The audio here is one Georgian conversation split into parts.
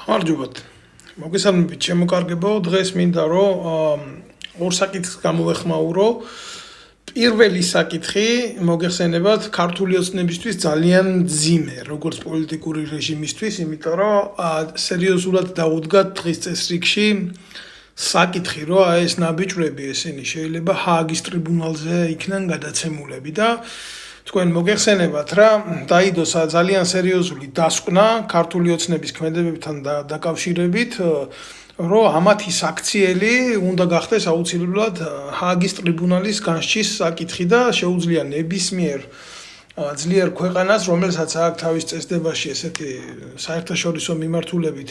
ხმარჯობათ. მოგესალმებით, შემოკარგებო. დღეს მინდა რომ ორ საკითხს გამოვეხმაურო. პირველი საკითხი მოგეხსენებათ ქართული ოცნებისთვის ძალიან მძიმე, როგორც პოლიტიკური რეჟიმისთვის, იმიტომ რომ სერიოზულად დაუდგათ დღის წესრიგში საკითხი, რომ ეს ნაბიჯვრები ესენი შეიძლება ჰააგის ტრიბუნალზე იქნან გადაცემულები და თქვენ მოგეხსენებათ რა დაიდოს ძალიან სერიოზული დასკვნა ქართული ოცნების ქმედებებთან დაკავშირებით, რომ ამათი საქციელი უნდა გახდეს აუცილებლად ჰააგის ტრიბუნალის განსჯის საკითხი და შეუძლია ნებისმიერ ძლიერ ქვეყანას, რომელსაც აქვს თავის წესდებაში ესეთი საერთაშორისო მიმართულებით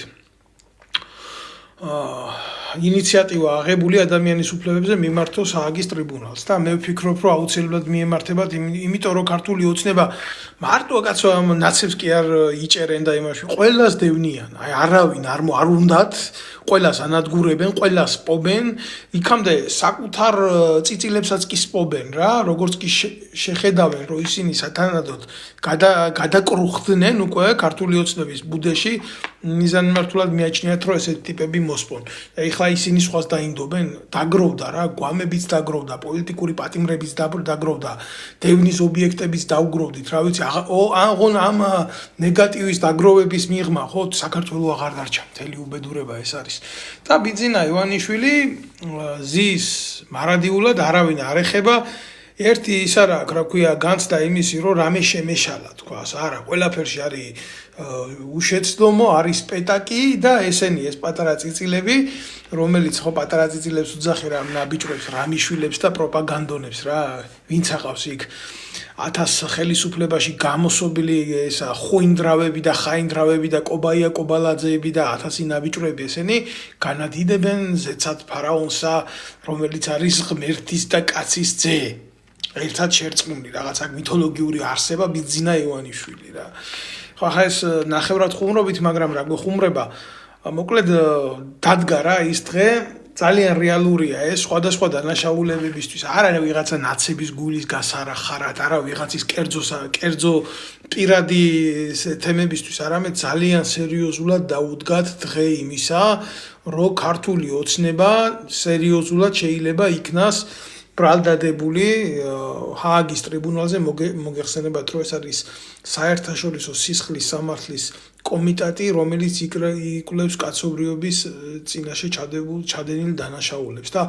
ინიციატივა აღებული ადამიანის უფლებებზე მიმართოს ჰააგის ტრიბუნალს და მე ვფიქრობ, რომ აუცილებლად მიემართებათ, იმიტომ რომ ქართული ოცნება მარტო კაცო ამ ნაცებს კი არ იჭერენ და იმაში ყველას დევნიან. აი არავინ არ უნდათ, ყველას ანადგურებენ, ყველას სპობენ, იქამდე საკუთარ წიწილებსაც კი სპობენ რა, როგორც კი შეხედავენ, რომ ისინი სათანადოდ გადაკრუხდნენ უკვე ქართული ოცნების ბუდეში, მიზანმიმართულად მიაჩნიათ, რომ ესეთი ტიპები მოსპონ. ეხლა ისინი სხვას დაინდობენ, დაგროვდა რა, გვამებიც დაგროვდა, პოლიტიკური პატიმრებიც დაგროვდა, დევნის ობიექტებიც დაუგროვდით, რა ვიცი, ამ ნეგატივის დაგროვების მიღმა, ხო, საქართველოს აღარ დარჩა, მთელი უბედურება ეს არის. და ბიძინა ივანიშვილი ზის მარადიულად არავინ არ ეხება. ერთი ის არა, რა ქვია, განცდა იმისი, რომ რამე შემეშალა, თქვას, არა, ყველაფერში არის უშეცდომო, არის პეტაკი და ესენი ეს პატარა წიწილები, რომელიც ხო პატარა წიწილებს უძახი რა ნაბიჯრებს, რამიშვილებს და პროპაგანდონებს რა, ვინც აყავს იქ 1000 ხელისუფლებაში გამოსობილი ესა ხუინდრავები და ხაინდრავები და კობაია კობალაძეები და 1000 ნაბიჯრები ესენი განადიდებენ ზეცად ფარაონსა, რომელიც არის ღმერთის და კაცის ძე. ერთად შერწყმული რაღაცა მითოლოგიური არსება ბიძინა ივანიშვილი რა. ხო ახლა ეს ნახევრად ხუმრობით, მაგრამ რა გვეხუმრება, მოკლედ დადგა რა ის დღე ძალიან რეალურია ეს სხვადასხვა დანაშაულებებისთვის, არა ვიღაცა ნაცების გულის გასარახარად, არა ვიღაცის კერძო პირადი თემებისთვის, არამედ ძალიან სერიოზულად დაუდგათ დღე იმისა, რომ ქართული ოცნება სერიოზულად შეიძლება იქნას ბრალდადებული ჰააგის ტრიბუნალზე. მოგეხსენებათ, რომ ეს არის საერთაშორისო სისხლის სამართლის კომიტეტი, რომელიც იკვლევს კაცობრიობის წინაშე ჩადენილ დანაშაულებს და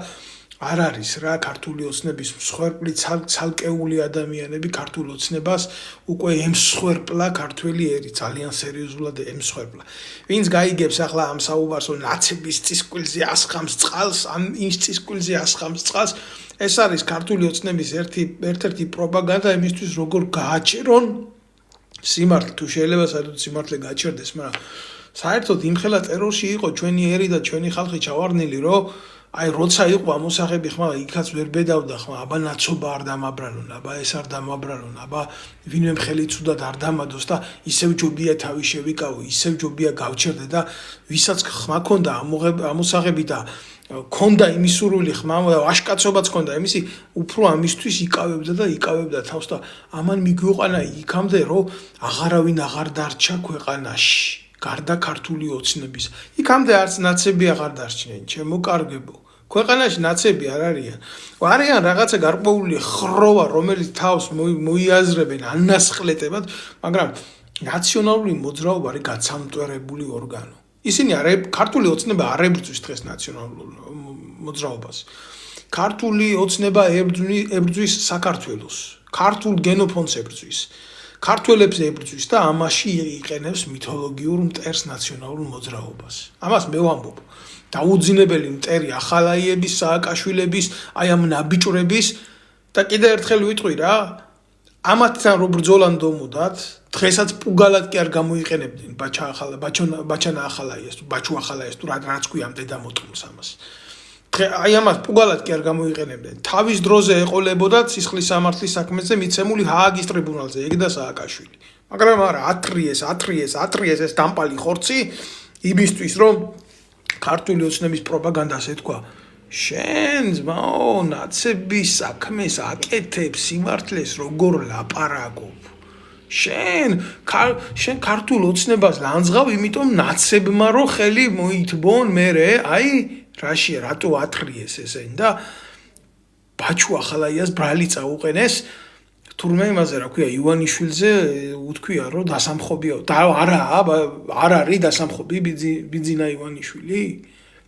არ არის რა ქართული ოცნების მსხვერპლი ცალკეული ადამიანები ქართულ ოცნებას უკვე ემსხვერპლა ქართველი ერი, ძალიან სერიოზულად ემსხვერპლა. ვინც გაიგებს ახლა ამ საუბარს, რომ ნაცების წისკვილზე ასხამს წყალს, ამ ის წისკვილზე ასხამს წყალს, ეს არის ქართული ოცნების ერთ-ერთი პროპაგანდა იმისთვის, როგორ გააჩერონ სიმართლე, თუ შეიძლება საერთოდ სიმართლე გაჩერდეს, მაგრამ საერთოდ იმხელა ტერორში იყო ჩვენი ერი და ჩვენი ხალხი ჩავარდნილი, რომ აი როცა იყო ამოსაღები ხმა იქაც ვერ ბედავდა ხმა, აბა ნაცობა არ დამაბრალონ, აბა ეს არ დამაბრალონ, აბა ვინმე მხელი ცუდად არ დამადოს და ისევ ჯობია თავი შევიკავო, ისევ ჯობია გავჩერდე და ვისაც ხმა ქონდა ამოსაღები და ქონდა იმის სურვილი ხმა და ვაშკაცობაც ქონდა იმისი, უფრო ამისთვის იკავებდა თავს და ამან მიგვიყვანა იქამდე, რომ აღარავინ აღარ დარჩა ქვეყანაში, გარდა ქართული ოცნების. იქამდე არც ნაცები აღარ დარჩნენ, შემოკარგებო. ქვეყანაში ნაცები არ არიან. არიან რაღაცა გარკვეული ხროვა, რომელიც თავს მოიაზრებენ ანასხლეტებად, მაგრამ ნაციონალური მოძრაობა არის გაცამტვერებული ორგანო. ისინი ქართული ოცნება არ ებრძვის დღეს ნაციონალურ მოძრაობას. ქართული ოცნება ებრძვის საქართველოს, ქართულ გენოფონდს ებრძვის, ქართველებს ებრძვის და ამაში იყენებს მითოლოგიურ მტერს ნაციონალურ მოძრაობას. ამას მე ვამბობ. დაუძინებელი მტერი ახალაიების, სააკაშვილების, აი ამ ნაბიჯრების და კიდევ ერთხელ ვიტყვი რა, ამათთან რო ბრძოლანდო მოდათ, დღესაც პუგალად კი არ გამოიყენებდნენ ბაჩანა ახალაიას, ბაჩუ ახალაიას თუ რაც ქვია დედამოწყმს ამას. აი ამას პუგალად კი არ გამოიყენებდნენ. თავის დროზე ეყოლებოდათ სისხლის სამართლის საქმეზე მიცემული ჰააგის ტრიბუნალზე, ეგ და სააკაშვილი. მაგრამ არა, ათრიეს ეს დამპალი ხორცი იმისთვის, რომ ქართული ოცნების პროპაგანდას ეთქვა, შენ ნაცების საქმეს აკეთებ, სიმართლეს როგორ ლაპარაკობ. შენ ქართულ ოცნებას ლანძღავ, იმიტომ ნაცებმა რო ხელი მოითბონ მერე, აი რაშია, რატო ათრიეს ესენი და ბაჩუ ახალაიას ბრალი წაუყენეს, თურმე იმაზე რა ქვია, ივანიშვილზე უთქვია რომ დასამხობია და არ არის დასამხობი ბიძინა ივანიშვილი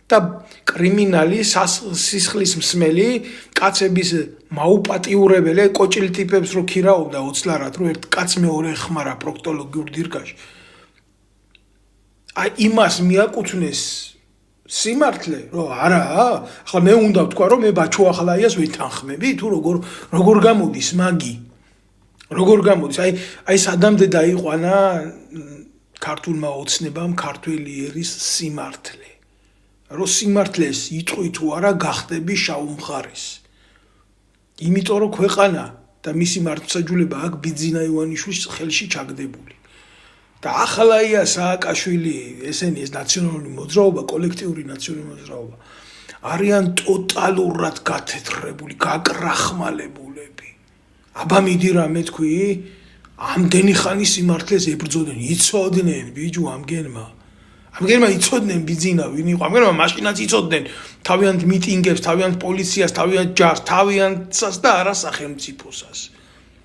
და კრიმინალი სისხლის მსმელი კაცების მაუპატიურებელი კოჭილ ტიპებს რო ქირაობდა ოცლარად რო ერთ კაც მეორე ხმარა პროქტოლოგიურ დირგაში აი იმას მიაკუთვნეს სიმართლე რომ არა ახლა მე უნდა ვთქვა რომ მე ბაჩუ ახალაიას ვეთანხმები თუ როგორ გამოდის მაგი როგორ გამოდის აი სადამდე დაიყვანა ქართულმა ოცნებამ ქართველი ერის სიმართლე რომ სიმართლეს იტყვი თუ არა გახდები შაუმხარის იმიტომ რომ ქვეყანა და მისი მართლმსაჯულება აქ ბიძინა ივანიშვილის ხელში ჩაგდებული და ახალაია სააკაშვილი ესენი ეს ნაციონალური მოძრაობა კოლექტიური ნაციონალური მოძრაობა არიან ტოტალურად გათეთრებული გაკრახმალებულები აბა მიდი რა მე თქვი ამდენი ხანი სიმართლეს ებრძოდნენ იცოდნენ ბიჭო ამგენმა იცოდნენ ბიძინა ვინ იყო ამგენმა მაშინაც იცოდნენ თავიანთ მიტინგებს თავიანთ პოლიციას თავიანთ ჯარს თავიანთსას და არა სახელმწიფოსას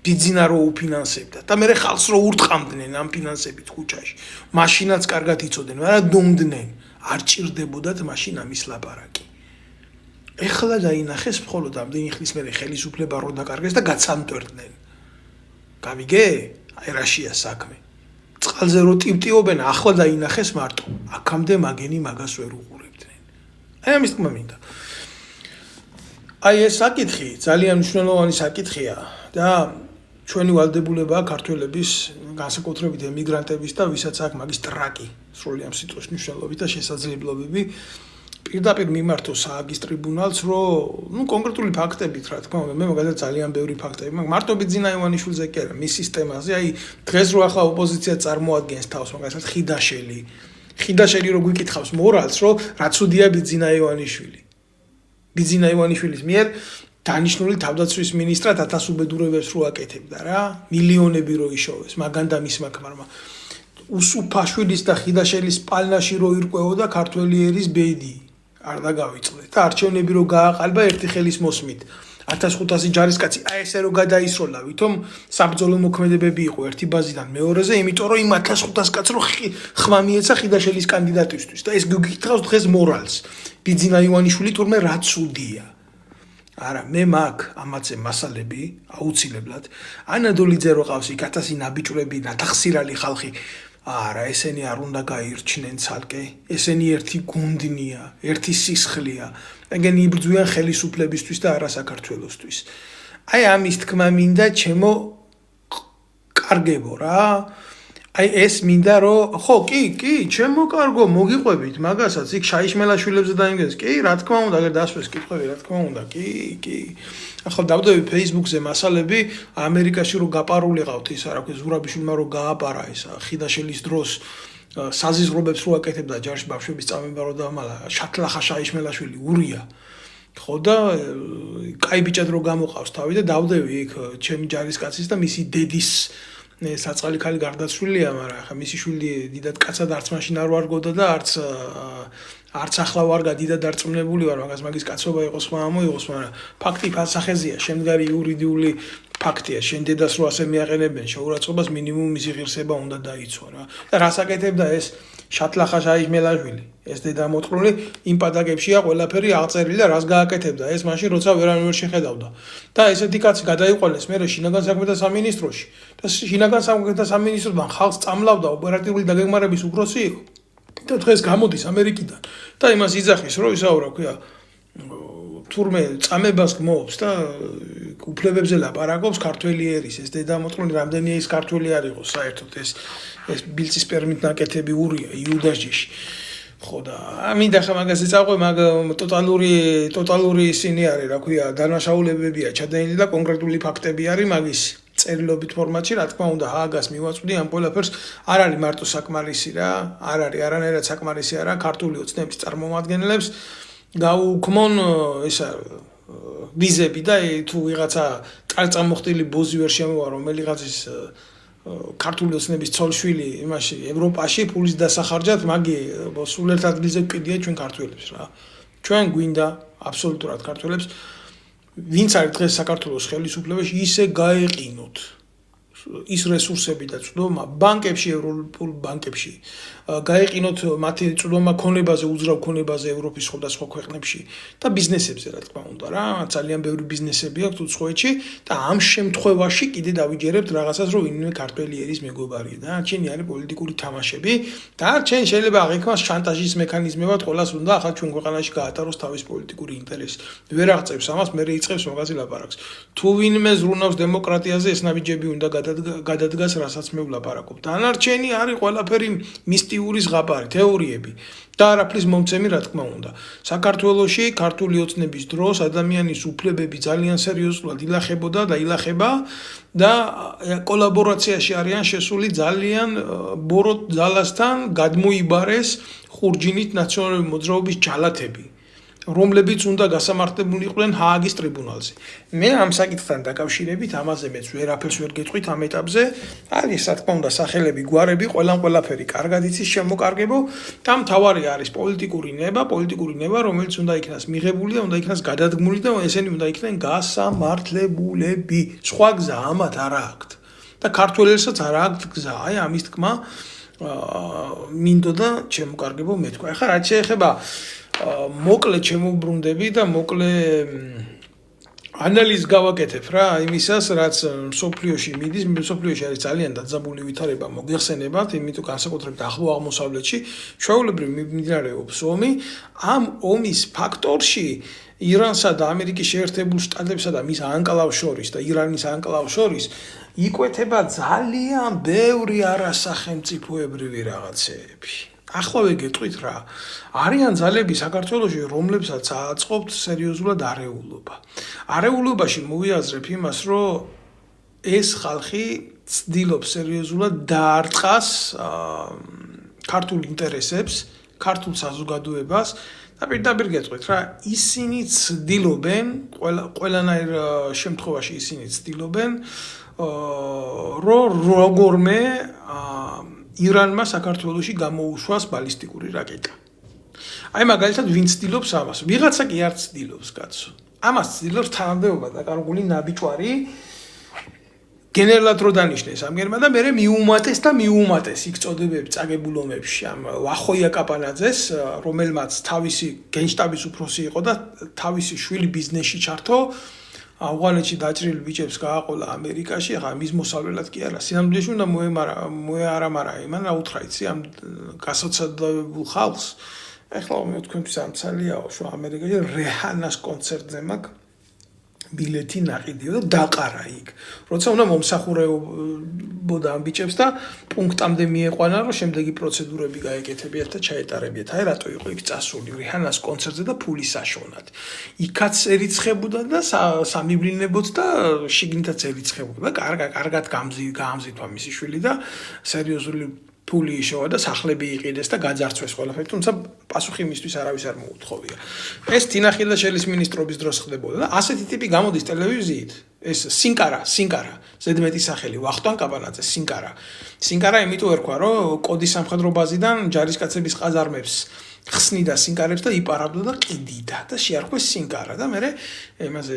ბიძინა რო უფინანსებდა და მე ხალხს რო ურტყამდნენ ამ ფინანსებით ქუჩაში მაშინაც კარგად იცოდნენ მაგრამ დუმდნენ არ ჭირდებოდათ მაშინ ამის ლაპარაკი ეხლა დაინახეს მხოლოდ ამდენი ხნის მერე ხელისუფლება რო დაკარგეს და გაცამტვერდნენ გავიგე აი რაშია საქმე წყალზე რო ტივტიობენ ახლა დაინახეს მარტო აქამდე მაგენი მაგას ვერ უყურებდნენ აი ამის თქმა მინდა აი ეს საკითხი ძალიან მნიშვნელოვანი საკითხია და ჩვენი ვალდებულებაა ქართველების განსაკუთრებით ემიგრანტების და ვისაც აქვს მაგის ტრაკი სრული ამ სიტყვის მნიშვნელობით და შესაძლებლობები პირდაპირ მიმართოს სააგის ტრიბუნალს რომ კონკრეტული ფაქტებით რა თქმა უნდა მე მაგალითად ძალიან ბევრი ფაქტები მაქვს მარტო ბიძინა ივანიშვილზე კი არა მის სისტემაზე აი დღეს რო ახლა ოპოზიცია წარმოადგენს თავს მაგალითად ხიდაშელი რო გვიკითხავს მორალს რომ რა ცუდია ბიძინა ივანიშვილის მიერ დანიშნული თავდაცვის მინისტრად 1000 უბედურებებს რო აკეთებდა რა მილიონები რო იშოვეს მაგან და მისმა ქმარმა უსუფაშვილის და ხიდაშელის პალნაში რო ირკვეოდა ქართველი ერის ბედი არ დაგავიწყდეთ და არჩევნები რო გააყალბა ერთი ხელის მოსმით 1500 ჯარისკაცი აი ესე რო გადაისროლა ვითომ საბრძოლო მოქმედებები იყო ერთი ბაზიდან მეორეზე იმიტომ რომ იმ 1500 კაცს რო ხმა მიეცა ხიდაშელის კანდიდატისთვის და ეს გიგითხავს დღეს მორალს ბიძინა ივანიშვილი თურმე რა ცუდია არა მე მაგ ამაზე მასალები აუცილებლად ანადოლიძე რო ყავს იქ 1000 ნაბიჭვრები ნათახსირალი ხალხი არა ესენი არ უნდა გაირჩნენ ცალკე ესენი ერთი გუნდნია ერთი სისხლია ეგენი იბრძვიან ხელისუფლებისთვის და არა საქართველოსთვის აი ამის თქმა მინდა ჩემო კარგებო რა აი ეს მინდა რომ ხო კი ჩემო კარგო მოგიყვებით მაგასაც იქ შაიშმელაშვილებზე დაინგეს კი რა თქმა უნდა აგერ დასვეს კითხვები რა თქმა უნდა კი ახლა დავდები Facebook-ზე მასალები ამერიკაში რო გაპარულიყავთ ისა რა ქვია ზურაბიშვილმა რო გააპარა ისა ხიდაშელის დროს საზიზღრობებს რო აკეთებდა ჯარში ბავშვების წამება რო დამალა შატლახა შაიშმელაშვილი ურია ხო და კაი ბიჭად რო გამოყავს თავი და დავდები იქ ჩემი ჯარისკაცის და მისი დედის საწყალი ქალი გარდაცვლილია მაგრამ ახლა მისი შვილი დიდად კაცად არც მაშინ არ ვარგოდა და არც ახლა ვარ გადიდა დარწმუნებული ვარ მაგას მაგის კაცობა იყოს ხმა მოიღოს მაგრამ ფაქტი ფასახეზია შემდგარი იურიდიული ფაქტია შენ დედას რო ასე მიაყენებენ შეურაცხყოფას მინიმუმ მისი ღირსება უნდა დაიცვა რა და რას აკეთებდა ეს შატლახა შაიშმელაშვილი ეს დედა მოწყრული იმ პატაკებშია ყველაფერი აღწერილი და რას გააკეთებდა ეს მაშინ როცა ვერანაირ ვერ შეხედავდა და ესეთი კაცი გადაიყვანეს მე შინაგან საქმეთა სამინისტროში და შინაგან საქმეთა სამინისტროდან ხალხს წამლავდა ოპერატიული დაგეგმარების უფროსი იყო და დღეს გამოდის ამერიკიდან და იმას იძახის რომ ისაო რა ქვია თურმე წამებას გმობს და უფლებებზე ლაპარაკობს ქართველი ერის ეს დედა მოწყრული რამდენია ის ქართველი არ იყოს საერთოდ ეს ბილწის პერმით ნაკეთები ურია იუდაშჯიში ხო და ამინდა ხა მაგაზე წაყვე მაგ ტოტალური ისინი არის რა ქვია დანაშაულებებია ჩადენილი და კონკრეტული ფაქტები არის მაგის წერილობით ფორმატში რა თქმა უნდა ჰააგას მივაწვდი ამ ყველაფერს არ არის მარტო საკმარისი რა არ არის არანაირად საკმარისი არა ქართული ოცნების წარმომადგენლებს გაუქმონ ისა ვიზები და თუ ვიღაცა წამოხტილი ბოზი ვერ შემოვა რომელიღაცის ქართული ოცნების ცოლშვილი იმაში ევროპაში ფულის დასახარჯად მაგი სულ ერთ ადგილზე ვკიდია ჩვენ ქართველებს რა ჩვენ გვინდა აბსოლუტურად ქართველებს ვინც არის დღეს საქართველოს ხელისუფლებაში ისე გაეყინოთ ის რესურსები და წვდომა ბანკებში ევროპულ ბანკებში გაეყინოთ მათი წვდომა ქონებაზე უძრავ ქონებაზე ევროპის სხვადასხვა ქვეყნებში და ბიზნესებზე რა თქმა უნდა რა ძალიან ბევრი ბიზნესები აქვს უცხოეთში და ამ შემთხვევაში კიდე დავიჯერებთ რაღაცას რომ ვინმე ქართველი ერის მეგობარია და არჩენი არის პოლიტიკური თამაშები და არჩენ შეიძლება აღიქვას შანტაჟის მექანიზმებად ყოველას უნდა ახლა ჩვენ ქვეყანაში გაატაროს თავის პოლიტიკური ინტერესი ვერ აღწევს ამას მე იწყებს მაგაზი ლაპარაკს თუ ვინმე ზრუნავს დემოკრატიაზე ეს ნაბიჯები უნდა გადადგას რასაც მე ვლაპარაკობ დანარჩენი არის ყველაფერი მისტიური ზღაპარი თეორიები და არაფრის მომცემი რა თქმა უნდა საქართველოში ქართული ოცნების დროს ადამიანის უფლებები ძალიან სერიოზულად ილახებოდა და ილახება და კოლაბორაციაში არიან შესული ძალიან ბოროტ ძალასთან გადმოიბარეს ხურჯინით ნაციონალური მოძრაობის ჯალათები რომლებიც უნდა გასამართლებული იყვნენ ჰააგის ტრიბუნალზე. მე ამ საკითხთან დაკავშირებით ამაზე მეც ვერაფერს ვერ გეტყვით ამ ეტაპზე. არის რა თქმა უნდა სახელები, გვარები, ყველაფერი კარგად იცის შემოკარგებო და მთავარი არის პოლიტიკური ნება, რომელიც უნდა იქნას მიღებული და უნდა იქნას გადადგმული და ესენი უნდა იქნენ გასამართლებულები. სხვა გზა ამათ არა აქვთ. და ქართველებსაც არა აქვთ გზა. აი ამის თქმა მინდოდა შემოკარგებო მეთქვა. ახლა რაც შეეხება მოკლე ჩემოუბრუნდები და მოკლე ანალიზ გავაკეთებ რა იმისას რაც სოფლიოში მიდის სოფლიოში არის ძალიან დაძაბული ვითარება მოგეხსენებათ იმიტომ განსაკუთრებით ახლო აღმოსავლეთში ჩვეულებრივ მიმდინარეობს ომი ამ ომის ფაქტორში ირანსა და ამერიკის შეერთებულ შტატებსა და მის ანკლავს შორის და ირანის ანკლავს შორის იკვეთება ძალიან ბევრი არასახელმწიფოებრივი რაღაცეები ახლავე გეტყვით რა არიან ძალები საქართველოში რომლებსაც აწყობთ სერიოზულად არეულობა არეულობაში მოვიაზრებ იმას რომ ეს ხალხი ცდილობს სერიოზულად დაარტყას ქართულ ინტერესებს ქართულ საზოგადოებას და პირდაპირ გეტყვით რა ისინი ცდილობენ ყველანაირ შემთხვევაში ისინი ცდილობენ რომ როგორმე ირანმა საქართველოში გამოუშვას ბალისტიკური რაკეტა. აი მაგალითად ვინ ცდილობს ამას? ვიღაცა კი არ ცდილობს, კაცო. ამას ცდილობს თანამდებობა დაკარგული ნაბიჯვარი გენერალად რო დანიშნეს ამ გერმა და მე მიუმატეს იქ წოდებები წაგებულ ომებში ამ ვახოია კაპანაძეს, რომელმაც თავისი გენშტაბის უფროსი იყო და თავისი შვილი ბიზნესში ჩართო ავღანეთში დაჭრილი ბიჭებს გააყოლა ამერიკაში, ახლა მის მოსავლელად კი არა, სინამდვილეში უნდა მოეარამარა იმან რა უთხრა იცი ამ გასოცდებულ ხალხს. ახლა მე თქვენთვის ამცალიაო, რომ ამერიკაში რეჰანას კონცერტზე მაქვს ბილეთი ნაყიდიო და დაყარა იქ. როცა უნდა მომსახურებოდა ამ ბიჭებს და პუნქტამდე მიეყვანა, რომ შემდეგი პროცედურები გაეკეთებიათ და ჩაეტარებიათ. აი რატო იყო იქ წასული რიჰანას კონცერტზე და ფული საშოვნად. იქაც ერიცხებოდა და სამივლინებოდ და შიგნითაც ერიცხებოდა. კარგად გაამზითვა მისი შვილი და სერიოზული ფული იშოვა და სახლები იყიდეს და გაძარცვეს ყველაფერი, თუმცა პასუხი მისთვის არავის არ მოუთხოვია. ეს თინახილაშელის მინისტრობის დროს ხდებოდა და ასეთი ტიპი გამოდის ტელევიზიით. ეს სინკარა, ზედმეტი სახელი, ვახტანგ კაპანაძე, სინკარა იმიტომ ერქვა, რომ კოდის სამხედრო ბაზიდან ჯარისკაცების ყაზარმებს ხსნიდა სინკარებს და იპარავდა და ყიდიდა და შეარქვეს სინკარა და მე იმაზე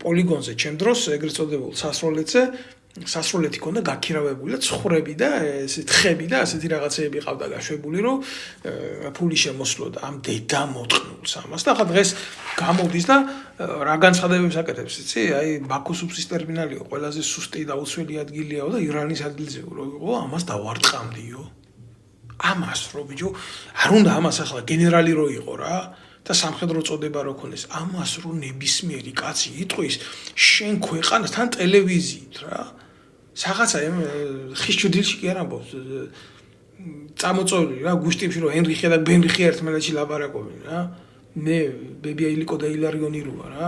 პოლიგონზე ჩემ დროს ეგრეთ წოდებულ სასროლეთი ქონდა გაქირავებული და ცხრები და ესე თხები და ასეთი რაღაცეები ყავდა გაშვებული რომ ფული შემოსვლოდა ამ დედა მოტყნულს ამას და ახლა დღეს გამოდის და რა განცხადებებს აკეთებს იცი აი ბაქოს უბსის ტერმინალიო ყველაზე სუსტი და უცვლელი ადგილიაო და ირანის ადგილზე რო იყო ამას დავარტყამდიო ამას რო ბიჭო არ უნდა ამას ახლა გენერალი რო იყო რა და სამხედრო წოდება რო ქონდეს ამას რო ნებისმიერი კაცი იტყვის შენ ქვეყანასთან ტელევიზიით რა რაღაცა ხის ჩუდილში კი არ ამბობს წამოწოლი რა გუშტებში რომ ენრიხე და ბენრიხე ერთმანეთში ლაპარაკობენ რა მე ბებია ილიკო და ილარიონი როა რა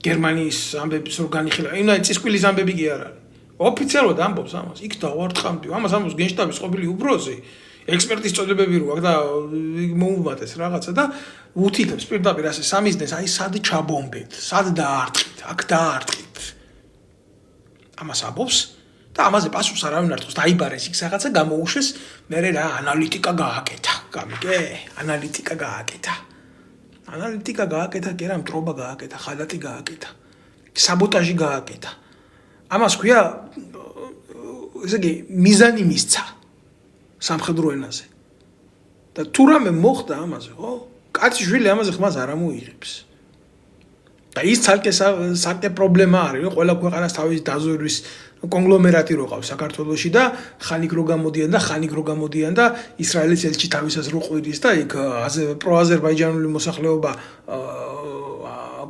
გერმანიის ამბებს რო განიხილა ინა წისკვილის ამბები კი არ არის ოფიციალურად ამბობს ამას იქ დავარტყამდიო ამას ამბობს გენშტაბის ყოფილი უბროზე ექსპერტის წოდებები რო აქვს და მოუმატეს რაღაცა და უთითებს პირდაპირ ასე სამიზნეს აი სად ჩაბომბეთ სად დაარტყით აქ დაარტყით ამას ამბობს და და ამაზე პასუხს არავინ არ თხოვს. დაიბარეს იქ რაღაცა გამოუშვეს, მერე რა ანალიტიკა გააკეთა. გამიგე? ანალიტიკა გააკეთა. ანალიტიკა გააკეთა, კი რა, მტრობა გააკეთა, ხალატი გააკეთა. საბოტაჟი გააკეთა. ამას ქვია ესე იგი მიზანი მისცა სამხედრო ენაზე. და თუ რამე მოხდა ამაზე, ხო? კაცი შვილი ამაზე ხმას არ ამოიღებს. და ის ცალკე პრობლემა არის, რომ ყველა ქვეყანას თავის დაზვერვის კონგლომერატი რო ყავს საქართველოში და ხანიკ რო გამოდიან და ისრაელის ელჩი თავისას რო ყვირის და იქ პროაზერბაიჯანული მოსახლეობა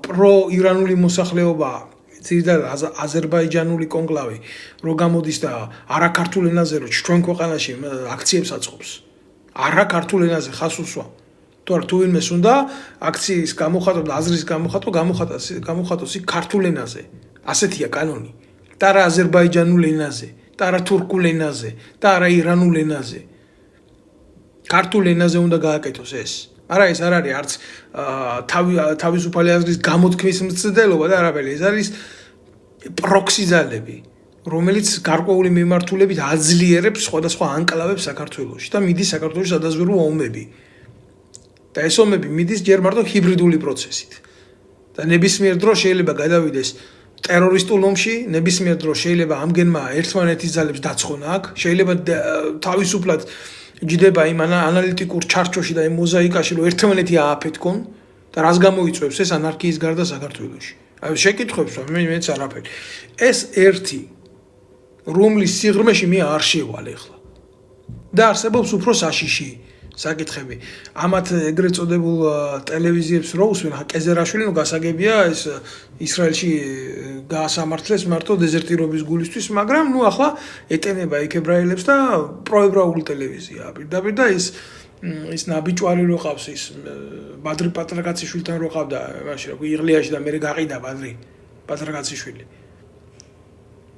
პროირანული მოსახლეობა ძირითადად აზერბაიჯანული კონკლავი რო გამოდის და არაქართულ ენაზე რო ჩვენ ქვეყანაში აქციებს აწყობს არაქართულ ენაზე ხას უსვა თუ ვინმეს უნდა აქციის გამოხატვა და აზრის გამოხატოს იქ ქართულ ენაზე ასეთია კანონი და არა აზერბაიჯანულ ენაზე და არა თურქულ ენაზე და არა ირანულ ენაზე ქართულ ენაზე უნდა გააკეთოს ეს არა ეს არ არის არც თავისუფალი აზრის გამოთქმის მცდელობა და არაფერი ეს არის პროქსი ძალები რომელიც გარკვეული მიმართულებით აძლიერებს სხვადასხვა ანკლავებს საქართველოში და მიდის საქართველოს სადაზვერვო ომები და ეს ომები მიდის ჯერ მარტო ჰიბრიდული პროცესით და ნებისმიერ დროს შეიძლება გადავიდეს ტერორისტულ ომში ნებისმიერ დროს შეიძლება ამგენმა ერთმანეთის ძალებს დაცხონა აქ შეიძლება თავისუფლად ჯდება იმ ანალიტიკურ ჩარჩოში და იმ მოზაიკაში რომ ერთმანეთი ააფეთქონ და რას გამოიწვევს ეს ანარქიის გარდა საქართველოში აი შეკითხვებს მეც არაფერი ეს ერთი რომლის სიღრმეში მე არ შევალ ახლა და არსებობს უფრო საშიში საკითხები ამათ ეგრეთ წოდებულ ტელევიზიებს რო უსვენ კეზერაშვილი ნუ გასაგებია ეს ისრაელში გაასამართლეს მარტო დეზერტირობის გულისთვის მაგრამ ნუ ახლა ეტენება იქ ებრაელებს და პროებრაული ტელევიზია პირდაპირ და ის ნაბიჭვარი რო ყავს ის ბადრი პატრაკაციშვილთან რო ყავდა მაშინ რა იღლიაში და მე გაყიდა ბადრი პატრაკაციშვილი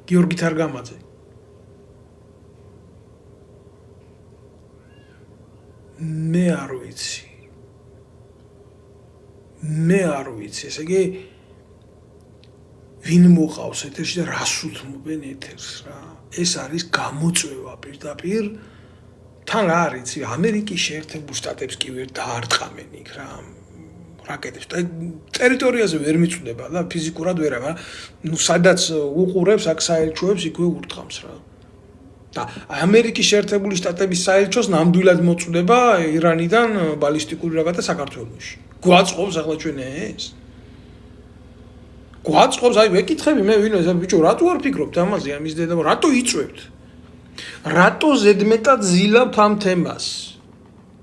გიორგი თარგამაძე მე არ ვიცი ესე იგი ვინ მოყავს ეთერში და რას უთმობენ ეთერს რა ეს არის გამოწვევა პირდაპირ თან რა არის ამერიკის შეერთებულ შტატებს კი ვერ დაარტყამენ იქ რა რაკეტებს და ტერიტორიაზე ვერ მიწვდება და ფიზიკურად ვერ მაგრამ ნუ სადაც უყურებს აქ საელჩოებს იქვე ურტყამს რა და ამერიკის შეერთებული შტატების საელჩოს ნამდვილად მოწვდება ირანიდან ბალისტიკური რაკეტა საქართველოში. გვაწყობს ახლა ჩვენ ეს? გვაწყობს, აი ვეკითხები მე ვინო ეს ბიჭო, რატო არ ფიქრობთ ამაზე, ამის დედა, რატო იწვევთ? რატო ზედმეტად ზილავთ ამ თემას?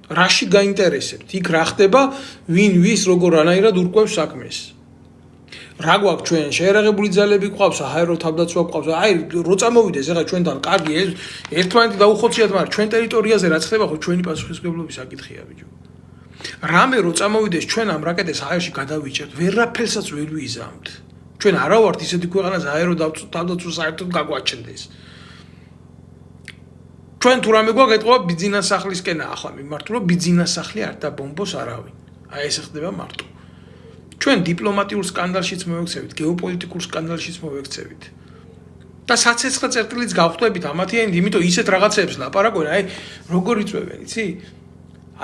რაში გაინტერესებთ? იქ რა ხდება, ვინ ვის როგორ ანაირად ურკვევს საქმეს? რა გვაქვს ჩვენ შეერაღებული ძალები გვყავს აერო თავდაცვა გვყავს აი რო წამოვიდეს ეხლა ჩვენთან კარგი ერთმანეთი დაუხოციათ მაგრამ ჩვენ ტერიტორიაზე რაც ხდება ხო ჩვენი პასუხისმგებლობის საკითხია ბიჭო რამე რო წამოვიდეს ჩვენ ამ რაკეტეს აერში გადავიჭერთ ვერაფერსაც ვერ ვიზამთ ჩვენ არა ვართ ისეთი ქვეყანა აერო თავდაცვა საერთოდ გაგვაჩნდეს ჩვენ თუ რამე გვაქვს ეთყობა ბიძინასახლისკენა ახლა მიმართულ რომ ბიძინასახლი არ დაბომბოს არავინ აი ეს ხდება მარტო ჩვენ დიპლომატიურ სკანდალშიც მოვექცევით, გეოპოლიტიკურ სკანდალშიც მოვექცევით. და საცეცხლე წერტილიც გავხვდებით ამათიანით, იმიტომ ისეთ რაღაცებს ლაპარაკობენ, აი როგორ იწვევენ, იცი?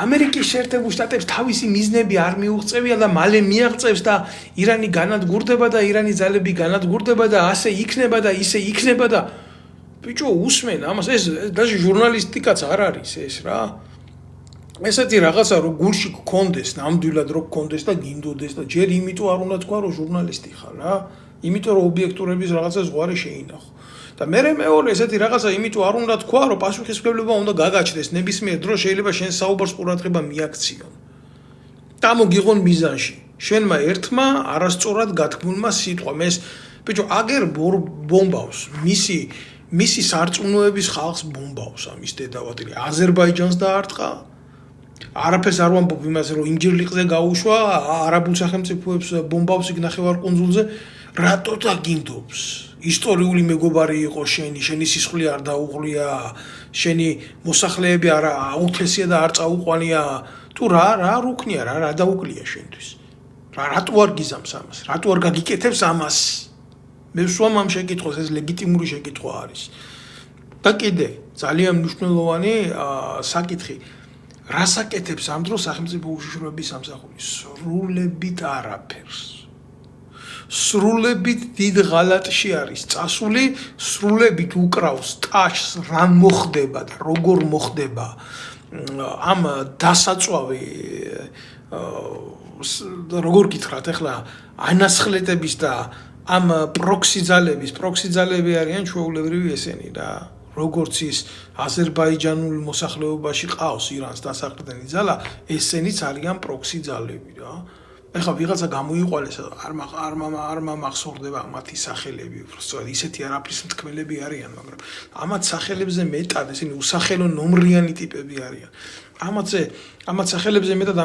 ამერიკის შეერთებულ შტატებს თავისი მიზნები არ მიუღწევია და მალე მიაღწევს და ირანი განადგურდება და ირანის ძალები განადგურდება და ასე იქნება და ისე იქნება და ბიჭო უსმენ ამას ეს даже ჟურნალისტიკაც არ არის ეს რა. ესეთი რაღაცა რომ გულში გქონდეს, ნამდვილად რომ გქონდეს და გინდოდეს და ჯერ იმიტომ არ უნდა თქვა რომ ჟურნალისტი ხარ რა. იმიტომ რომ ობიექტურების რაღაცა ზღვარი შეინახო. და მე მეორე ესეთი რაღაცა იმიტომ არ უნდა თქვა რომ პასუხისმგებლობა უნდა გაგაჩნდეს ნებისმიერ დროს შეიძლება შენ საუბარს ყურადღება მიაქციონ. და მოგიღონ მიზანში. შენმა ერთმა არასწორად გათქმულმა სიტყვამ ეს ბიჭო აგერ ბომბავს მისი სარწმუნოების ხალხს ბომბავს ამის დედავატირი აზერბაიჯანს დაარტყა არაფერს არ ვამბობ იმაზე რომ ინჯერლიყზე გაუშვა არაბულ სახელმწიფოებს ბომბავს იქ ნახევარკუნძულზე რატო დაგინდობს ისტორიული მეგობარი იყო შენი სისხლი არ დაუღლია შენი მოსახლეები არ აუთესია და არ წაუყვანია თუ რა რუქნია რა დაუკლია შენთვის რატო არ გიზამს ამას რატო არ გაგიკეთებს ამას მე ვსვამ ამ შეკითხვას ეს ლეგიტიმური შეკითხვა არის და კიდე ძალიან მნიშვნელოვანი საკითხი რას აკეთებს ამ დროს სახელმწიფო უშიშროების სამსახური სრულებით არაფერს სრულებით დიდ ღალატში არის წასული სრულებით უკრავს ტაშს რა მოხდება და როგორ მოხდება ამ დასაწვავი როგორ გითხრათ ახლა ანასხლეტების და ამ პროქსი ძალები არიან ჩვეულებრივი ესენი რა როგორც ის აზერბაიჯანულ მოსახლეობაში ყავს ირანს დასაყრდენი ძალა ესენიც არიან პროქსი ძალები რა ეხლა ვიღაცა გამოიყვალეს არ მახსოვდება მათი სახელები უბრალოდ ისეთი არაფრის მთქმელები არიან მაგრამ ამათ სახელებზე მეტად ესენი უსახელო ნომრიანი ტიპები არიან ამათ სახელებზე მეტად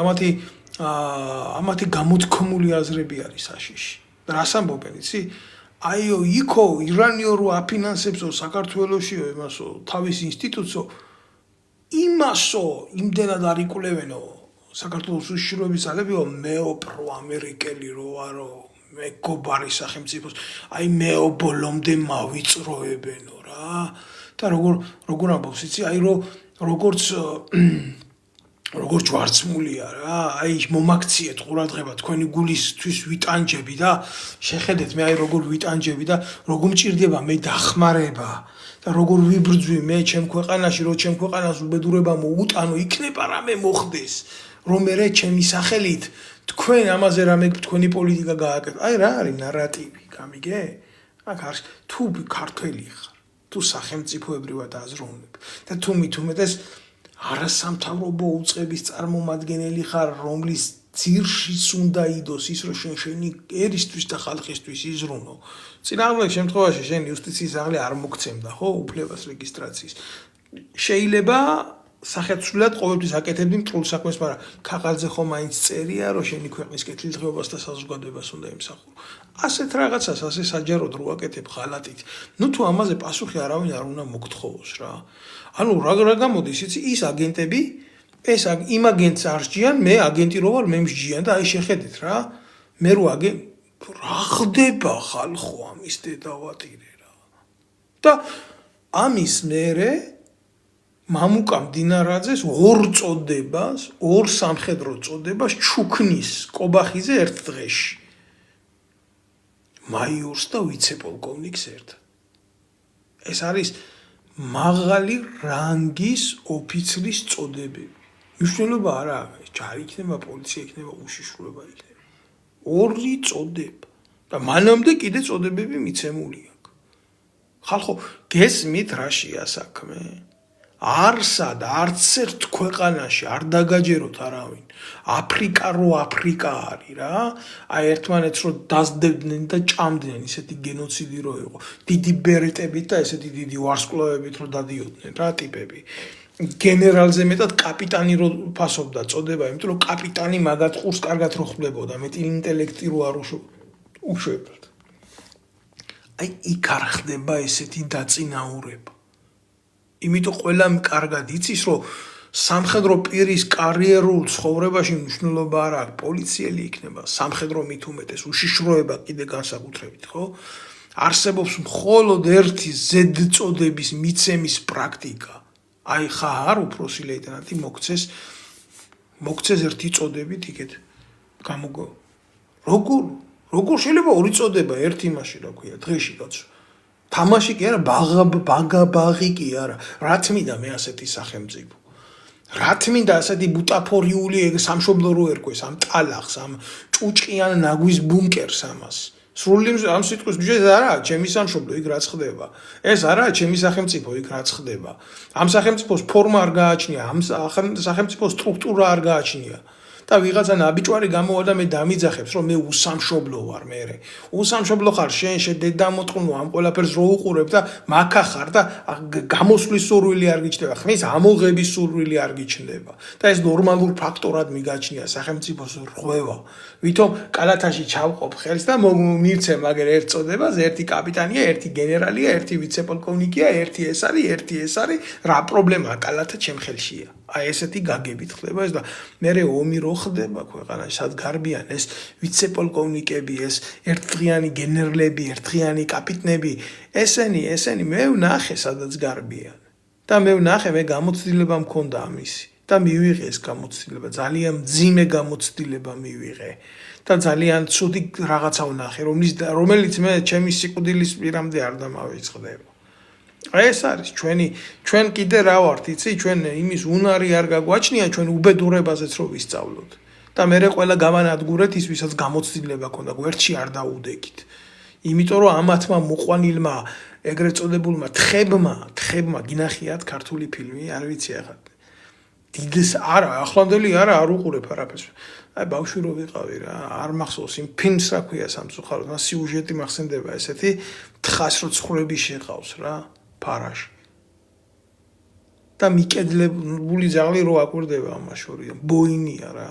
ამათი გამოთქმული აზრები არის საშიში რას ამბობენ იცი აიო იქო ირანიო რო აფინანსებსო საქართველოშიო იმასო თავის ინსტიტუტსო იმასო იმდენად არ იკვლევენო საქართველოს უშიშროების ძალებიო მეო პრო ამერიკელი რო არო მეგობარი სახელმწიფოს აი მეო ბოლომდე მავიწროებენო რა და როგორ ამბობს იცი აი როგორც ჯვარცმულია რა აი მომაქციეთ ყურადღება თქვენი გულისთვის ვიტანჯები და შეხედეთ მე აი როგორ ვიტანჯები და როგორ მჭირდება მე დახმარება და როგორ ვიბრძვი მე ჩემ ქვეყანაში რომ ჩემ ქვეყანას უბედურება მოუტანო იქნება რამე მოხდეს რომ მე ჩემი სახელით თქვენ ამაზე რამე თქვენი პოლიტიკა გააკეთო აი რა არის ნარატივი გამიგე აქ არის თუ ქართველი ხარ თუ სახელმწიფოებრივად აზროვნებ და თუ მით უმეტეს არასამთავრობო უწყების წარმომადგენელი ხარ რომლის ძირშიც უნდა იდოს ის რომ შენი ერისთვის და ხალხისთვის იზრუნო წინააღმდეგ შემთხვევაში შენ იუსტიციის აღლი არ მოგცემდა ხო უფლებას რეგისტრაციის შეიძლება სახელმწიფოდ ყოველთვის აკეთებდი მტრულ საქმეს მაგრამ ქაღალდზე ხომ მაინც წერია რომ შენი ქვეყნის კეთილდღეობას და საზოგადოებას უნდა იმსახურო ასეთ რაღაცას ასე საჯაროდ რო აკეთებ ღალატით ნუ თუ ამაზე პასუხი არავინ არ უნდა მოგთხოვოს რა ანუ რა გამოდის იცი ის აგენტები ეს იმ აგენტს არ სჯიან მე აგენტი რო ვარ მე მსჯიან და აი შეხედეთ რა მე რო რა ხდება ხალხო ამის დედავატირე რა და ამის მერე მამუკა მდინარაძეს ორ წოდებას ორ სამხედრო წოდებას ჩუქნის კობახიზე ერთ დღეში მაიორს და ვიცე-პოლკოვნიკს ერთად ეს არის მაღალი რანგის ოფიცრის წოდებები მნიშვნელობა არა აქვს ჯარი იქნება პოლიცია იქნება უშიშროება იქნება ორი წოდება და მანამდე კიდე წოდებები მიცემული აქვს ხალხო გესმით რაშია საქმე არსად არც ერთ ქვეყანაში არ დაგაჯეროთ არავინ აფრიკა არის რა აი ერთმანეთს რო დასდებდნენ და ჭამდნენ ისეთი გენოციდი რო იყო დიდი ბერეტებით და ესეთი დიდი ვარსკვლავებით რო დადიოდნენ რა ტიპები გენერალზე მეტად კაპიტანი რო ფასობდა წოდება იმიტომ რომ კაპიტანი მაგათ ყურს კარგად რო ხდებოდა მეტი ინტელექტი რო არ უშვებდათ აი იქ არ ხდება ესეთი დაწინაურება იმიტომ ყველამ კარგად იცის რომ სამხედრო პირის კარიერულ ცხოვრებაში მნიშვნელობა არ აქვს პოლიციელი იქნება სამხედრო მით უმეტეს უშიშროება კიდე განსაკუთრებით ხო არსებობს მხოლოდ ერთი ზედწოდების მიცემის პრაქტიკა აი ხარ უფროსი ლეიტენანტი მოგცეს ერთი წოდებით იქეთ გამოგო როგორ შეიძლება ორი წოდება ერთი იმაში რა ქვია დღეში კაცო თამაში კი არა ბაღი კი არა რა თმინდა მე ასეთი სახელმწიფო რა თმინდა ასეთი ბუტაფორიული სამშობლო რო ერკვეს ამ ტალახს ამ ჭუჭყიან ნაგვის ბუნკერს ამას სრული ამ სიტყვის ჯერ არა ჩემი სამშობლო იქ რაც ხდება ეს არა ჩემი სახელმწიფო იქ რაც ხდება ამ სახელმწიფოს ფორმა არ გააჩნია ამ სახელმწიფოს სტრუქტურა არ გააჩნია და ვიღაცა ნაბიჯვარი გამოვა და მე დამიძახებს რომ მე უსამშობლო ვარ მე უსამშობლო ხარ შენ დედამოწყნო ამ ყველაფერს რო უყურებ და მაქა ხარ და გამოსვლის სურვილი არ გიჩნდება ხმის ამოღების სურვილი არ გიჩნდება და ეს ნორმალურ ფაქტორად მიგაჩნია სახელმწიფოს რღვევა ვითომ კალათაში ჩავყოფ ხელს და მივცე მაგერ ერთ წოდებაზე ერთი კაპიტანია ერთი გენერალია ერთი ვიცე-პოლკოვნიკია ერთი ეს არის რა პრობლემაა კალათა ჩემ ხელშია აი ესეთი გაგებით ხდება ეს და მერე ომი რო ხდება ქვეყანაში, სად გარბიან ეს ვიცე-პოლკოვნიკები, ეს ერთდღიანი გენერლები, ერთდღიანი კაპიტნები, ესენი მე ვნახე სადაც გარბიან. და მე ვნახე მე გამოცდილება მქონდა ამისი და მივიღე ეს გამოცდილება, ძალიან მძიმე გამოცდილება მივიღე. და ძალიან ცუდი რაღაცა ვნახე, რომელიც მე ჩემი სიკვდილის პირამდე არ დამავიწყდება. ეს არის ჩვენ კიდე რა ვართ, იცი, ჩვენ იმის უნარი არ გაგვაჩნია, ჩვენ უბედურებაზეც რო ვისწავლოთ. და მე ყველა გავანადგურეთ ის, ვისაც გამოცდილება ქონდა, გვერდში არ დაუდეკით. იმიტომ რომ ამათმა მოყვანილმა ეგრეთ წოდებულმა თხებმა გინახიათ ქართული ფილმი, არ ვიცი ახლა. დიდს არა, ახლანდელი არა, არ უყურებ არაფერს. აი ბავშვი რო ვიყავი რა, არ მახსოვს იმ ფილმს რა ქვია სამწუხაროდ, მას სიუჟეტი მახსენდება ესეთი, თხას რო ცხრები შეყავს რა, ფარაში. და მიკედლებული ძაღლი რო აკვირდება ამას შორია, ბოინია რა.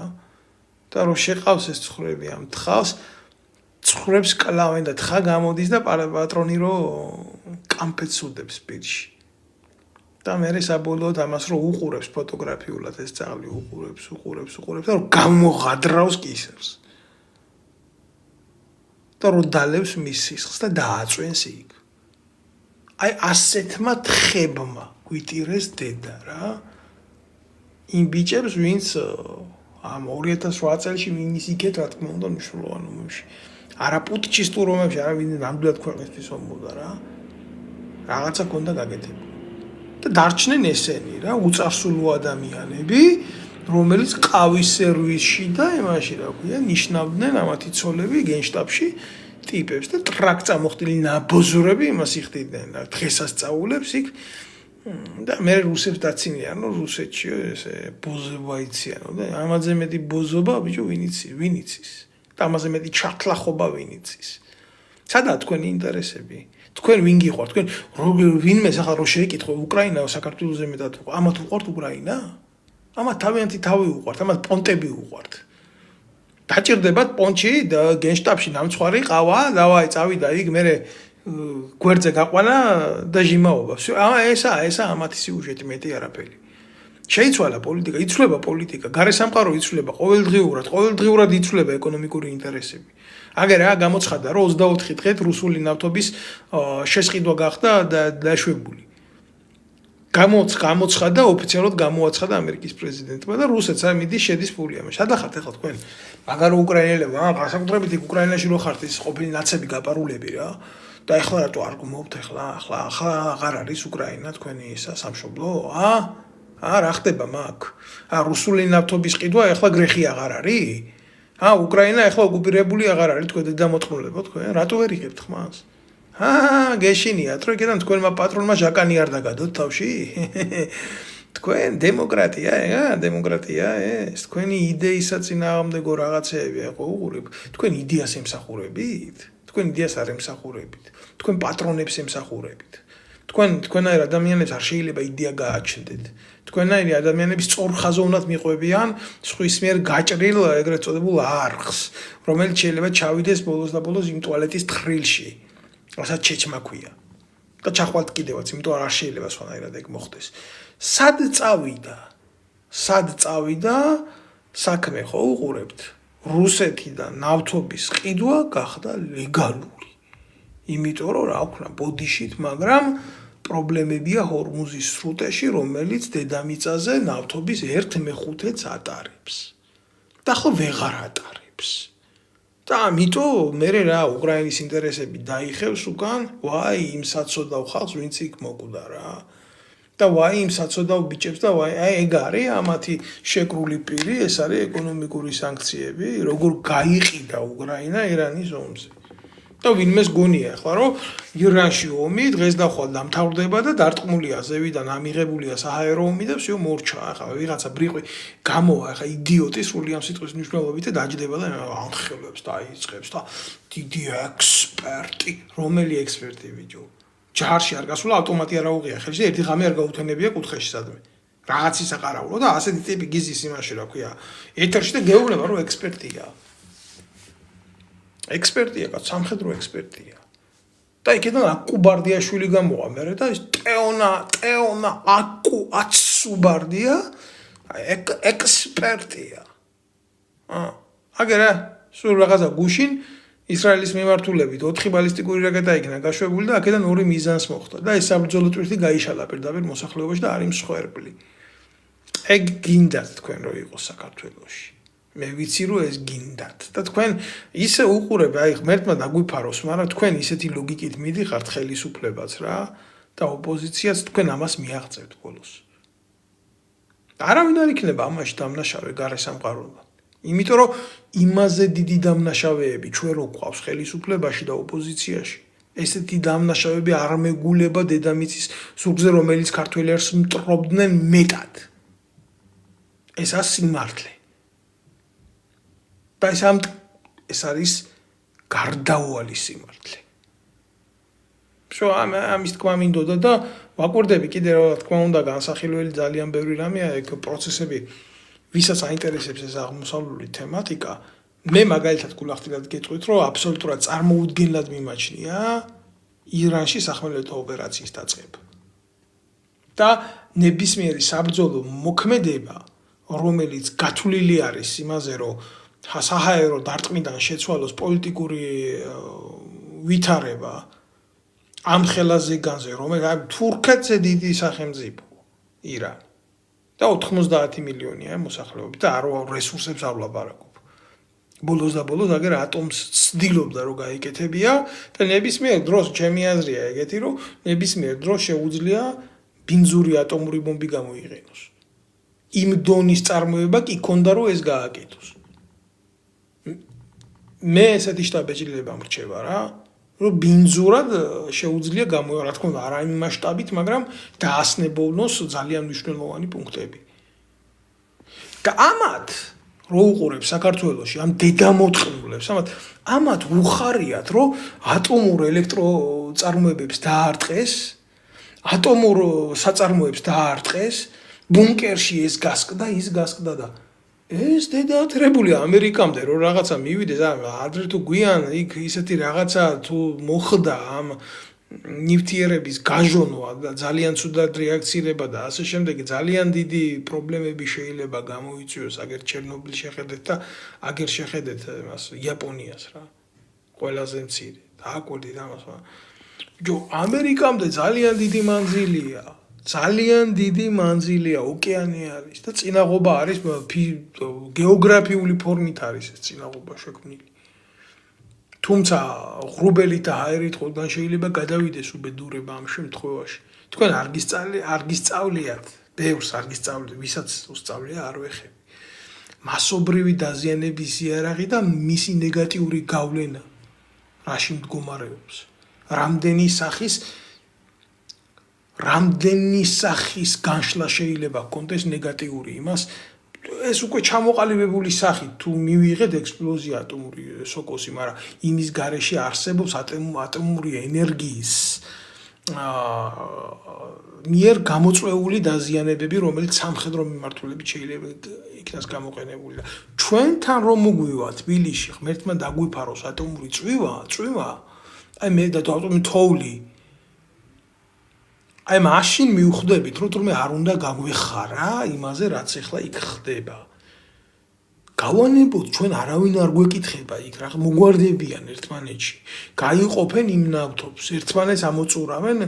და რო შეყავს ეს ცხრები ამ თხავს, ცხრებს კლავენ და თხა გამოდის და პატრონი რო კამფეთს უდებს პირში. და მე საბოლოოდ ამას რო უყურებს ფოტოგრაფიულად ეს ძაღლი უყურებს და რო გამოღადრავს კისერს. და რო დალევს მის სისხლს და დააწვენს იქ. აი ასეთმა თხებმა გვიტირეს დედა რა. იმ ბიჭებს ვინც ამ 2008 წელში მინის იქეთ რა თქმა უნდა მნიშვნელოვან ომებში. არა პუტჩისტურ ომებში, არა ვინ ნამდვილად ქვეყნისთვის ომობდა რა. რაღაცა ქონდა გაკეთებული. და დარჩნენ ესენი რა, უწარსულო ადამიანები, რომელიც ყავის სერვისში და იმაში რა ქვია, ნიშნავდნენ ამათი ცოლები გენშტაბში ტიპებს და ტრაკ წამოხდილი ნაბოზურები იმას იხდიდნენ და დღესასწაულებს იქ და მე რუსებს დაცინიანო რუსეთში ესე ბოზობა იციანო და ამაზე მეტი ბოზობა ბიჭო ვინ იცის და ამაზე მეტი ჩართლახობა ვინ იცის სადაა თქვენი ინტერესები თქვენ ვინ გიყვართ თქვენ ვინმე ახლა რო შეეკითხო უკრაინა საქართველოზე მეტად ამათ უყვართ უკრაინა ამათ თავიანთი თავი უყვართ ამათ პონტები უყვართ დაჭირდებათ პონჩი და გენშტაბში ნამცხვარი ყავა დავაი წავიდა იქ მე გვერდზე გაყვანა და ჟიმაობა ესა ამათი სიუჟეტი მეტი არაფერი შეიცვალა პოლიტიკა იცვლება პოლიტიკა გარესამყარო იცვლება ყოველდღიურად იცვლება ეკონომიკური ინტერესები აგერ რა გამოცხადა რომ 24 დღეთ რუსული ნავთობის შესყიდვა გახდა დაშვებული გამოცხადა ოფიციალურად გამოაცხადა ამერიკის პრეზიდენტმა და რუსეთს მიდის შედის ფული ამაში სადახართ ახლა თქვენ მაგარო უკრაინელებმა განსაკუთრებით უკრაინაში რო ხართ ის ყოფილი ნაცები გაპარულები რა და ახლა რატო არ გმობთ ახლა აღარ არის უკრაინა თქვენი ისა სამშობლო რა ხდება მაგ რუსული ნავთობის ყიდვა ახლა გრეხი აღარ არის უკრაინა ახლა ოკუპირებული აღარ არის თქვენ დამოწყნულებო თქვენ რატო ვერ იღებთ ხმას გეშინიათ რომ კიდევ თქვენმა პატრონმა ჟაკანი არ დაგადოთ თავში თქვენ დემოკრატია ეს თქვენი იდეისა წინააღმდეგო რაღაცეები ხო უყურებ თქვენ იდეას ემსახურებით თქვენ იდეას არ ემსახურებით თქვენ პატრონებს ემსახურებით თქვენაირ ადამიანებს არ შეიძლება იდეა გააჩნდეთ თქვენაირი ადამიანები სწორ ხაზოვნად მიყვებიან სხვის მიერ გაჭრილ ეგრეთ წოდებულ არხს რომელიც შეიძლება ჩავიდეს ბოლოს და ბოლოს იმ ტუალეტის თხრილში რასაც ჩეჩმა ქვია და ჩახვალთ კიდევაც იმიტომ არ შეიძლება სხვანაირად ეგ მოხდეს სად წავიდა საქმე ხო უყურებთ რუსეთიდან ნავთობის ყიდვა გახდა ლეგალური იმიტომ რომ რა ვქნა ბოდიშით მაგრამ პრობლემებია ჰორმუზის სრუტეში რომელიც დედამიწაზე ნავთობის 1/5-ს ატარებს და ხო ვეღარ ატარებს და ამიტომ მე რა უკრაინის ინტერესები დაიხევს უკან ვაი იმ საცოდავ ხალხს ვინც იქ მოკვდა რა და ვაი იმ საცოდავ ბიჭებს და ვაი ეგ არის ამათი შეკრული პირი ეს არის ეკონომიკური სანქციები როგორ გაიყიდა უკრაინა ირანის ომზე და ვინმეს გონია ახლა რომ ირანში ომი დღეს და ხვალ დამთავრდება და დარტყმულია ზევიდან ამიღებულია საჰაერო ომი და всё მორჩა ახლა ვიღაცა ბრიყვი გამოვა ახლა იდიოტი სრული ამ სიტყვის მნიშვნელობით და დაჯდება და ამხელებს და აიწყებს და დიდი ექსპერტი რომელი ექსპერტი ბიჭო ჯარში არ გასულა ავტომატი არ აუღია ხელში ერთი ღამე არ გაუთენებია კუთხეში სადმე რაღაც ისაყარავო და ასეთი ტიპი გიზის იმაში რა ქვია ეთერში და გეუბნება რომ ექსპერტია სამხედრო ექსპერტია და იქიდან აკუბარდიაშვილი გამოვა მე და ეს ტეონა აკუ აცუბარდია ექსპერტია. აგერა სულ რაღაცა გუშინ ისრაელის მიმართულებით 4 ბალისტიკური რაკეტა იქნა გაშვებული და აქედან 2 მიზანს მოხდა და ეს საბრძოლო ტვირთი გაიშალა პირდაპირ მოსახლეობაში და არის მსხვერპლი. ეგ გინდათ თქვენ რო იყოს საქართველოში. მე ვიცი რომ ეს გინდათ და თქვენ ისე უყურებ, აი ღმერთმა დაგვიფაროს, მაგრამ თქვენ ისეთი ლოგიკით მიდიხართ ხელისუფლებას რა და ოპოზიციას თქვენ ამას მიაღწევთ ბოლოს. არავინ არ იქნება ამაში დამნაშავე გარესამყაროდან. იმიტომ რომ იმაზე დიდი დამნაშავეები ჩვენ რო გვყავს ხელისუფლებაში და ოპოზიციაში. ესეთი დამნაშავეები არ მეგულება დედამიწის ზურგზე, რომელიც ქართველებს მტრობდნენ მეტად. ეს არის სიმართლე. და ეს არის გარდაუვალი სიმართლე. ამის თქმა მინდოდა და ვაკვირდები კიდე რა თქმა უნდა განსახილველი ძალიან ბევრი რამეა ეგ პროცესები ვისაც აინტერესებს ეს აღმოსავლური თემატიკა მე მაგალითად გულახდილად გეტყვით რომ აბსოლუტურად წარმოუდგენლად მიმაჩნია ირანში სახმელეთო ოპერაციის დაწყება და ნებისმიერი საბრძოლო მოქმედება რომელიც გათვლილი არის იმაზე რომ საჰაერო დარტყმიდან შეცვალოს პოლიტიკური ვითარება ამ ხელაზე განზე რომელიც თურქეთზე დიდი სახელმწიფო ირანი და 90 მილიონია მოსახლეობით და არ რესურსებს არ ვლაპარაკობ. ბოლოს და ბოლოს აგერ ატომს ცდილობდა რომ გაიკეთებია და ნებისმიერ დროს ჩემი აზრია ეგეთი რომ ნებისმიერ დროს შეუძლია ბინძური ატომური ბომბი გამოიყენოს. იმ დონის წარმოება კი ქონდა რომ ეს გააკეთოს. მე ესეთი შტაბეჭდილება მრჩება რა რომ ბინძურად შეუძლია გამოიყენოს რა თქმა უნდა არა იმ მასშტაბით მაგრამ დაასნებოვნოს ძალიან მნიშვნელოვანი პუნქტები. და ამათ რო უყურებ საქართველოში ამ დედამოწყნულებს ამათ უხარიათ რომ ატომურ ელექტროწარმოებებს დაარტყეს ატომურ საწარმოებს დაარტყეს ბუნკერში ეს გასკდა ის გასკდა და ეს დედაათრებული ამერიკამდე რომ რაღაცა მივიდეს ადრე თუ გვიან იქ ისეთი რაღაცა თუ მოხდა ამ ნივთიერების გაჟონვა და ძალიან ცუდად რეაქცირება და ასე შემდეგ ძალიან დიდი პრობლემები შეიძლება გამოიწვიოს აგერ ჩერნობილის შეხედეთ და აგერ შეხედეთ მას იაპონიას რა ყველაზე მცირე დააკვირდით ამას ამერიკამდე ძალიან დიდი მანძილია ოკეანე არის და წინაღობა არის გეოგრაფიული ფორმით არის ეს წინაღობა შექმნილი თუმცა ღრუბელი და აერით ყველგან შეიძლება გადავიდეს უბედურება ამ შემთხვევაში თქვენ არ გისწავლიათ ბევრს არ გისწავლეთ ვისაც უსწავლია არ ვეხები მასობრივი დაზიანების იარაღი და მისი ნეგატიური გავლენა რაში მდგომარეობს რამდენი სახის განშლა შეიძლება ჰქონდეს ნეგატიური იმას ეს უკვე ჩამოყალიბებული სახით თუ მივიღეთ ექსპლოზია ატომური სოკოსი მაგრამ იმის გარეშე არსებობს ატომური ენერგიის მიერ გამოწვეული დაზიანებები რომელიც სამხედრო მიმართულებით შეიძლება იქნას გამოყენებული და ჩვენთან რომ მოგვივა თბილისში ღმერთმა დაგვიფაროს ატომური წვიმა აი მე და ატომური თოვლი აი მაშინ მივხვდებით რომ თურმე არ უნდა გაგვეხარა იმაზე რაც ახლა იქ ხდება. გავანებოთ ჩვენ არავინ არ გვეკითხება იქ რა მოგვარდებიან ერთმანეთში. გაიყოფენ იმ ნავთობს, ერთმანეთს ამოწურავენ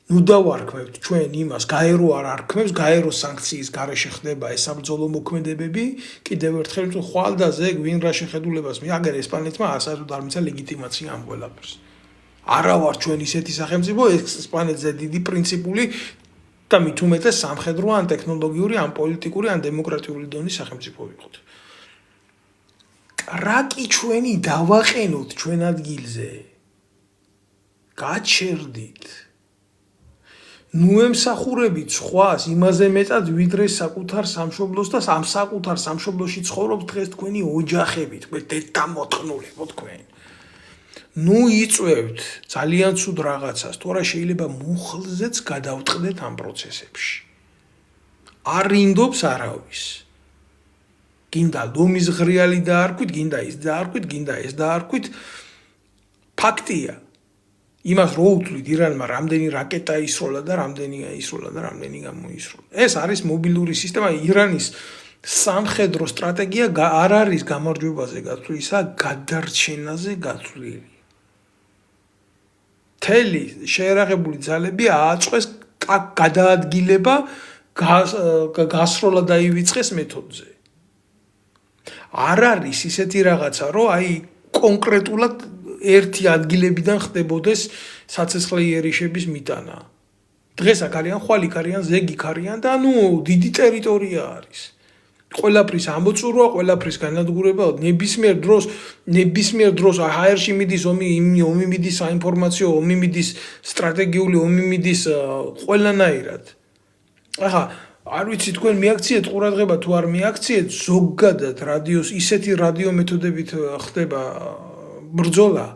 ნუ დავარქმევთ ჩვენ იმას, გაერო არ არქმევს, გაერო სანქციის გარეშე ხდება ეს საბრძოლო მოქმედებები, კიდევ ერთხელ ხვალდაზე გვინ რა შეხედულებას მიაგერ ესპანეთმა ასადოდ არ მიცა ლეგიტიმაცია ამ ყველაფერს. არა ვარ ჩვენ ისეთი სახელმწიფო ესპანეთზე დიდი პრინციპული და მით უმეტეს სამხედრო ან ტექნოლოგიური ან პოლიტიკური ან დემოკრატიული დონის სახელმწიფო ვიყოთ. რა კი ჩვენი დავაყენოთ ჩვენ ადგილზე? გაჩერდით. ნუ ემსახურებით სხვას იმაზე მეტად ვიდრე საკუთარ სამშობლოს და ამ საკუთარ სამშობლოში ცხოვრობთ დღეს თქვენი ოჯახები, თქვენ დედამოწყნულებო თქვენ. ნუ იწვევთ ძალიან ცუდ რაღაცას, თორე შეიძლება მუხლზეც გადავტყდეთ ამ პროცესებში. არ ინდობს არავის. გინდა ლომის ღრიალი დაარქვით, გინდა ის დაარქვით, გინდა ეს დაარქვით. ფაქტია. იმას რო უთვლით ირანმა რამდენი რაკეტა ისროლა და რამდენია ისროლა და რამდენი გამოისროლა. ეს არის მობილური სისტემა. ირანის სამხედრო სტრატეგია არ არის გამარჯვებაზე გათვლისა, გადარჩენაზე გათვლილი. თელი შეერაღებული ძალები ააწყვეს გადაადგილება გასროლა დაივიწყეს მეთოდზე. არ არის ისეთი რაღაცა, რომ აი კონკრეტულად ერთი ადგილებიდან ხდებოდეს საცეცხლე იერიშების მიტანა. დღეს აქ არიან ხვალ, იქ არიან ზეგ, იქ არიან და დიდი ტერიტორია არის. ყველაფრის ამოწურვა, ყველაფრის განადგურება, ნებისმიერ დროს ჰაერში მიდის ომი მიდის საინფორმაციო, ომი მიდის სტრატეგიული, ომი მიდის ყველანაირად. ახლა არ ვიცი თქვენ მიაქციეთ ყურადღება თუ არ მიაქციეთ, ზოგადად რადიოს ისეთი რადიო მეთოდებით ხდება ბრძოლა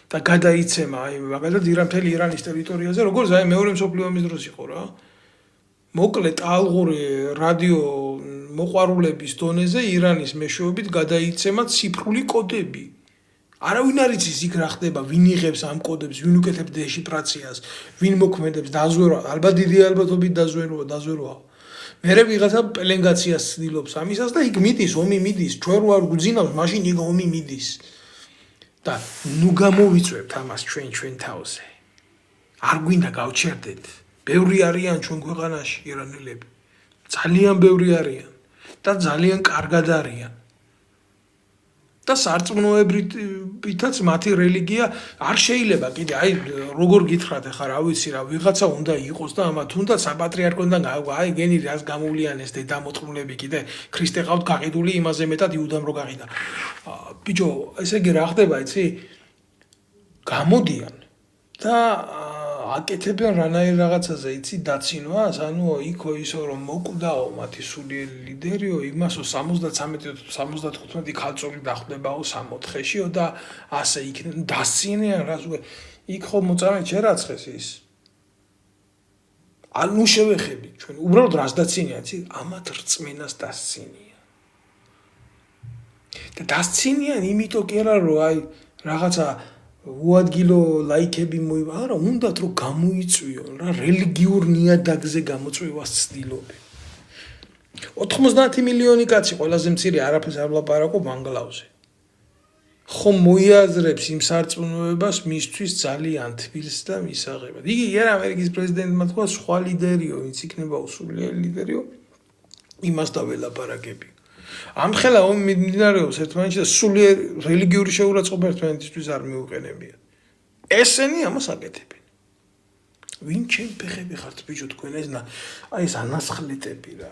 და გადაიცემა, აი მაგალითად მთელი ირანის ტერიტორიაზე, როგორც აი მეორე მსოფლიო ომის დროს იყო რა. მოკლე ტალღური რადიო მოყვარულების დონეზე ირანის მეშვეობით გადაიცემა ციფრული კოდები. არავინ არ იცის იქ რა ხდება, ვინ იღებს ამ კოდებს, ვინ უკეთებს დეშიფრაციას, ვინ მოქმედებს დაზვერვა, ალბათ დიდი ალბათობით დაზვერვა. მერე ვიღაცა პელენგაციას ცდილობს ამისას და იქ მიდის, ომი მიდის, ჩვენ რო არ გვძინავს, მაშინ იქ ომი მიდის. და ნუ გამოვიწვევთ ამას ჩვენ თავზე. არ გვინდა გავჩერდეთ. ბევრი არიან ჩვენ ქვეყანაში ირანელები. ძალიან ბევრი არიან და ძალიან კარგად არიან. და სარწმუნოებითაც მათი რელიგია არ შეიძლება კიდე აი როგორ გითხრათ ახლა რა ვიცი რა ვიღაცა უნდა იყოს და ამა თუნდაც საპატრიარქოდან აი გენი რას გამოვლიანეს დედამოწმულები კიდე ქრისტე ყავთ გაყიდული იმაზე მეტად იუდამ რო გაყიდა. ბიჭო ესე იგი რა ხდება იცი? გამოდიან და აკეთებენ რანაირ რაღაცაზე იცი დაცინვას, იქო ისო რომ მოკვდაო მათი სულიერი ლიდერიო, იმასო 73-75 ქალწული დახვდებაო 64-შეო და ასე იქ დასცინიან რას იქ ხო მოწამე ჩერაცხეს ის. ნუ შევეხები ჩვენ უბრალოდ რას დაცინიან იცი? ამათ რწმენას დასცინიან. და დასცინიან იმიტომ კი არა რომ აი რაღაცა უადგილო ლაიქები მოივა, არა, უნდათ რომ გამოიწვიონ რა რელიგიურ ნიადაგზე გამოწვევას ცდილობენ. 90 მილიონი კაცი ყველაზე მცირე არაფერს არ ვლაპარაკობ ანგლავზე. ხომ მოიაზრებს იმ სარწმუნოებას მისთვის ძალიან თბილს და მისაღებად. იგი არა ამერიკის პრეზიდენტმა თქვა სხვა ლიდერიო, ვინც იქნება სულიერი ლიდერიო, იმას და ველაპარაკები. ამ ხელა ომი მიმდინარეობს ერთმანეთში და სულიერი რელიგიური შეურაცხყოფა ერთმანეთისთვის არ მიუყენებია. ესენი ამას აკეთებენ. ვინ ჩემ ფეხები ხართ ბიჭო თქვენ ეს ანასხლეტები რა.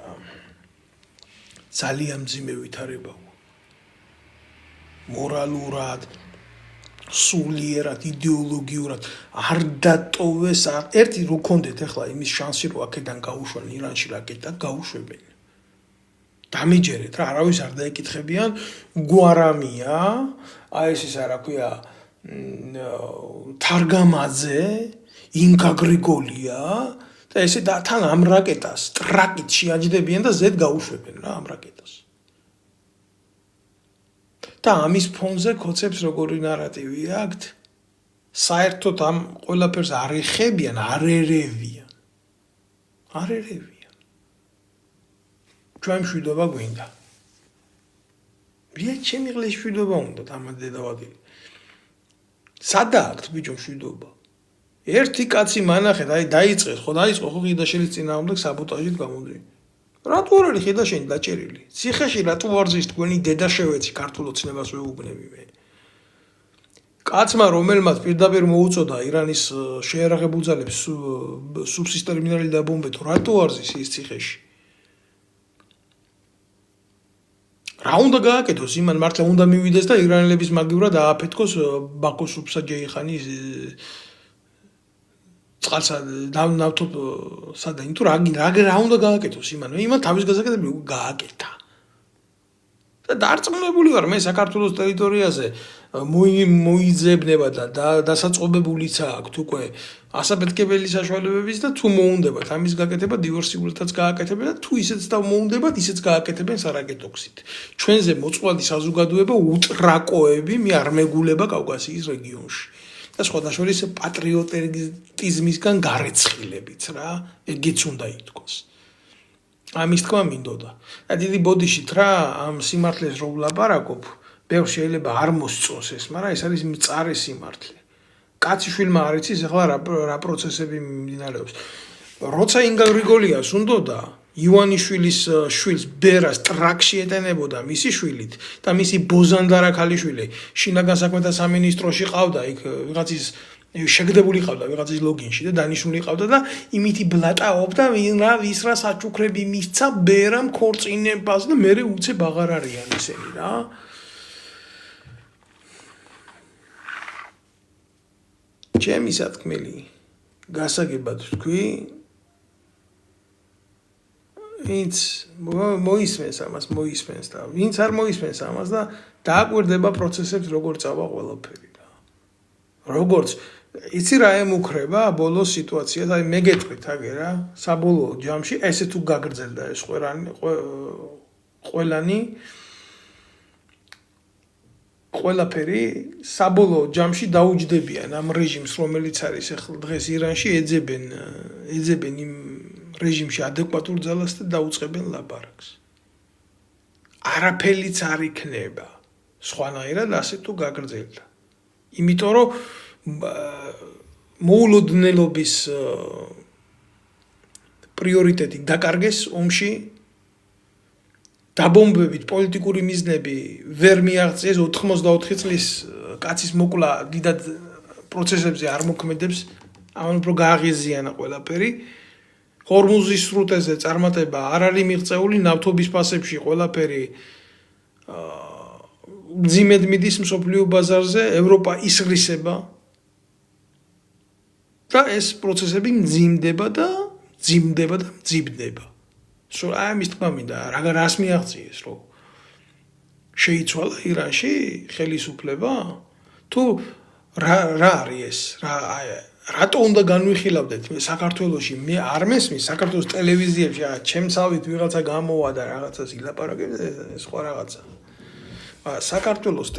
ძალიან მძიმე ვითარებაა. მორალურად, სულიერად, იდეოლოგიურად არ დატოვეს ერთი რო კონდეთ ახლა იმის შანსი რომ აქედან გაუშვან ირანში რაკეტა გაუშვებენ. დამიჯერეთ რა არავის არ დაეკითხებიან გვარამია აი ეს რა ქვია თარგამაძე ინკა გრიგოლია და ესე და თან ამ რაკეტას ტრაკით შეაჯდებიან და ზედ გაუშვებენ რა ამ რაკეტას და ამის ფონზე ქოცებს როგორი ნარატივი აქვთ საერთოდ ამ ყველაფერს არ ეხებიან არ ერევიან ჩვენ მშვიდობა გვინდა. ვია ჩემი ღლე მშვიდობა უნდა დამადედავადი. სადაა ბიჭო მშვიდობა? ერთი კაცი მანახეთ, აი დაიწყეს, ხო დაიწყო ხო ხიდაშელის წინააღმდეგ საბოტაჟით გამოდი. რატო არ არის ხიდაშენი დაჭერილი? ციხეში რატო ვარზის თქვენი დედა შევეცი ქართულ ოცნებას ვეუბნები მე. კაცმა რომელმაც პირდაპირ მოუწოდა ირანის შეერაღებულ ძალებს სუბსისტემური დაბომბეთო, რატო ვარზის ის ციხეში? რა უნდა გააკეთოს იმან მართლა უნდა მივიდეს და ირანელების მაგივრად ააფეთქოს ბაქოს უბსაჯეიხანის წყალსა ნავთობ სადანი თუ რა უნდა გააკეთოს იმან თავის გასაკეთებელი გააკეთა და დარწმუნებული ვარ მე საქართველოს ტერიტორიაზე მოიძებნება და დასაწყობებულიც აქვს უკვე ასაფეთქებელი საშუალებების და თუ მოუნდებათ ამის გაკეთება დივერსიულადაც გააკეთებენ და თუ ისეც და მოუნდებათ ისეც გააკეთებენ სარაკეტოქსით. ჩვენზე მოწყვლადი საზოგადოება უტრაკოები მე არ მეგულება კავკასიის რეგიონში. და სხვათა შორის პატრიოტიზმისგან გარეცხილებით რა, ეგეც უნდა ითქვას. ამის თქმა მინდოდა. და დიდი ბოდიშით რა ამ სიმართლეს რო ვლაპარაკობ, ბევრს შეიძლება არ მოსწონს ეს, მაგრამ ეს არის მწარე სიმართლე. კაცი შვილმა არ იცის ახლა რა პროცესები მიმდინარეობს. როცა ინგა გრიგოლიას უნდოდა ივანიშვილის შვილს ბერას ტრაქში ეტენებოდა მისი შვილით და მისი ბოზანდარა ქალიშვილი შინაგან საქმეთა სამინისტროში ყავდა იქ ვიღაცის შეგდებული ყავდა ვიღაცის ლოგინში და დანიშნული ყავდა და იმითი ბლატაობდა რა ვის რა საჩუქრები მისცა ბერამ ქორწინებას და მე უცებ აღარ არიან ისინი რა ჩემი სათქმელი გასაგებად ვთქვი ვინც მოისმენს ამას მოისმენს და ვინც არ მოისმენს ამას და დააკვირდება პროცესებს როგორ წავა ყველაფერი რა როგორც იცი რა ემუქრება ბოლო სიტუაციას აი მე გეტყვით აგე რა საბოლოო ჯამში ესე თუ გაგრძელდა ეს ყველაფერი საბოლოო ჯამში დაუჯდებიან ამ რეჟიმს რომელიც არის ახლა დღეს ირანში ეძებენ იმ რეჟიმში ადეკვატურ ძალას და დაუწყებენ ლაპარაკს. არაფერიც არ იქნება სხვანაირად ასე თუ გაგრძელდა. იმიტომ რომ მოულოდნელობის პრიორიტეტი დაკარგეს ომში დაბომბებით პოლიტიკური მიზნები ვერ მიაღწიეს 84 წლის კაცის მოკლა დიდად პროცესებზე არ მოქმედებს ამან უფრო გააღიზიანა ყველაფერი ჰორმუზის სრუტეზე წარმატება არ არის მიღწეული ნავთობის ფასებში ყველაფერი მძიმედ მიდის მსოფლიო ბაზარზე ევროპა ისრისება და ეს პროცესები მძიმდება და მძიმდება სულ ამის თქმა მინდა რას მიაღწიეს რომ შეიცვალა ირანში ხელისუფლება თუ რა არის ეს რატო უნდა განვიხილავდეთ მე საქართველოში მე არ მესმის საქართველოს ტელევიზიებში ჩემსავით ვიღაცა გამოვა და რაღაცას ილაპარაკებს ეს სხვა რაღაცა საქართველოს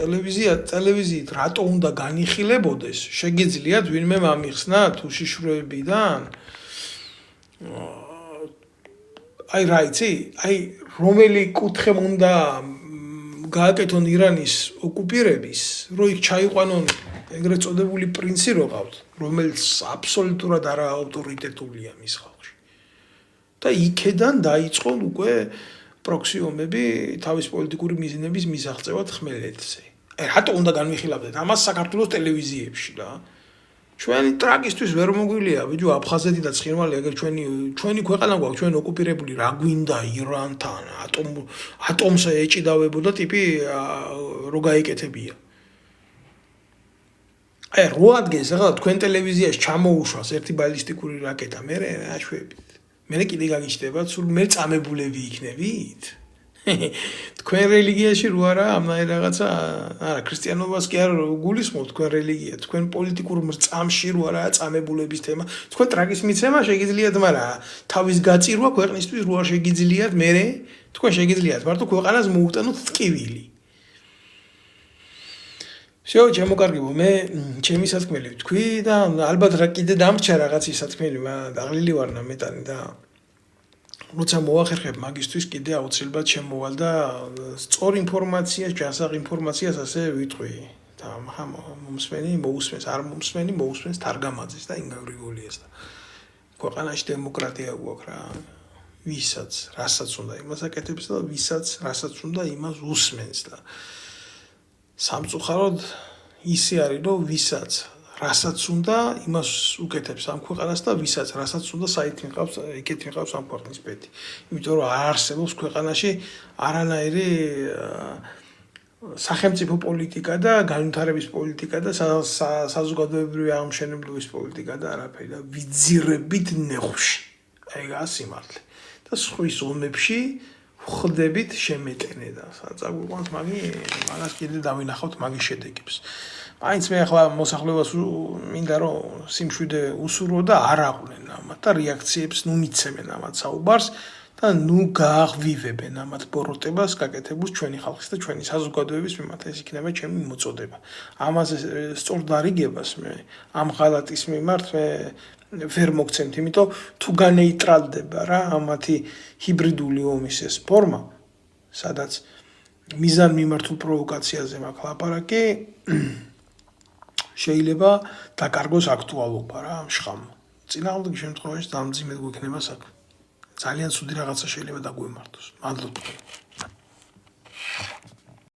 ტელევიზიით რატო უნდა განიხილებოდეს შეგიძლიათ ვინმე მომიხსნა თუ შიშროებიდან აი რა იცი აი რომელი კუთხე უნდა გააკეთონ ირანის ოკუპირების რო იქ ჩაიყვანონ ეგრეთ წოდებული პრინცი რო ყავთ რომელიც აბსოლუტურად არა ავტორიტეტულია მის ხალხში და იქედან დაიწყო უკვე პროქსიომები თავის პოლიტიკური მიზნების მისაღწევად ხმელეთზე აი რატო უნდა განვიხილავდეთ ამას საქართველოს ტელევიზიებში რა ჩვენი ტრაგისთვის ვერ მოგვილია ბიჭო აფხაზეთი და ცხინვალი ეგერ ჩვენი ქვეყანა გვაქვს ჩვენ ოკუპირებული რა გვინდა ირანთან ატომს ეჭიდავებოდა ტიპი რო გაიკეთებია აი რო ადგეს ახლა თქვენ ტელევიზიაში ჩამოუშვას ერთი ბალისტიკური რაკეტა მე აშვებით მე კიდე გაგიჩნდებათ სულ მე წამებულები იქნებით თქვენ რელიგიაში რო არა ამაი რაღაცა არა ქრისტიანობას კი არ გულისხმობთ თქვენ რელიგია თქვენ პოლიტიკურ მრწამში რო არა წამებულების თემა თქვენ ტრაგის მიცემა შეგიძლიათ მაგრამ თავის გაწირვა ქვეყნისთვის რო არ შეგიძლიათ მე თქვენ შეგიძლიათ მარტო ქვეყანას მოუტანოთ ტკივილი всё შემოკარგებო მე ჩემი სათქმელი ვთქვი და ალბათ რა კიდე დამრჩა რაღაცის სათქმელი დაღლილი ვარ ნამეტანი და როცა მოახერხებ მაგისთვის კიდე აუცილებლად შემოვალ და სწორ ინფორმაციას, ჯანსაღ ინფორმაციას ასე ვიტყვი და ხამ მომსმენი მოусმენს, არ მომსმენი მოусმენს თარგამაძეს და ინგა გრიგოლიას და ქვეყანაში დემოკრატია გვაქვს რა. ვისაც, რასაც უნდა იმას აკეთებს და ვისაც, რასაც უნდა იმას უსმენს და სამწუხაროდ ისე არის რომ ვისაც რასაც უნდა იმას უკეთებს ამ ქვეყანას და ვისაც რასაც უნდა საით მიყავს იქეთ მიყავს ამ ქვეყნის პეთი. იმიტომ რომ არ არსებობს ქვეყანაში არანაირი სახელმწიფო პოლიტიკა და განვითარების პოლიტიკა და საზოგადოებრივი აღმშენებლობის პოლიტიკა და არაფერი და ვიძირებით ნეხში. ეგაა სიმართლე. და სხვის ომებში ხდებით შემეტენე და საწაგვიყვანს მაგას კიდე დავინახავთ მაგის შედეგებს. მაინც მე ახლა მოსახლეობას მინდა რომ სიმშვიდე უსურვო და არ აყვნენ ამათ და რეაქციებს მიცემენ ამათ საუბარს და ნუ გააღვივებენ ამათ ბოროტებას გაკეთებულს ჩვენი ხალხის და ჩვენი საზოგადოების მიმართ. ეს იქნება ჩემი მოწოდება. ამაზე სწორ დარიგებას მე ამ ღალატის მიმართ ვერ მოგცემთ, იმიტომ თუ განეიტრალდება რა ამათი ჰიბრიდული ომის ეს ფორმა, სადაც მიზან მიმართულ პროვოკაციაზე მაქვს ლაპარაკი, შეიძლება დაკარგოს აქტუალობა რა ამ შხამს. წინააღმდეგ შემთხვევაში დამძიმედ გვექნება საქმე. ძალიან ცუდი რაღაცა შეიძლება დაგვემართოს. მადლობთ.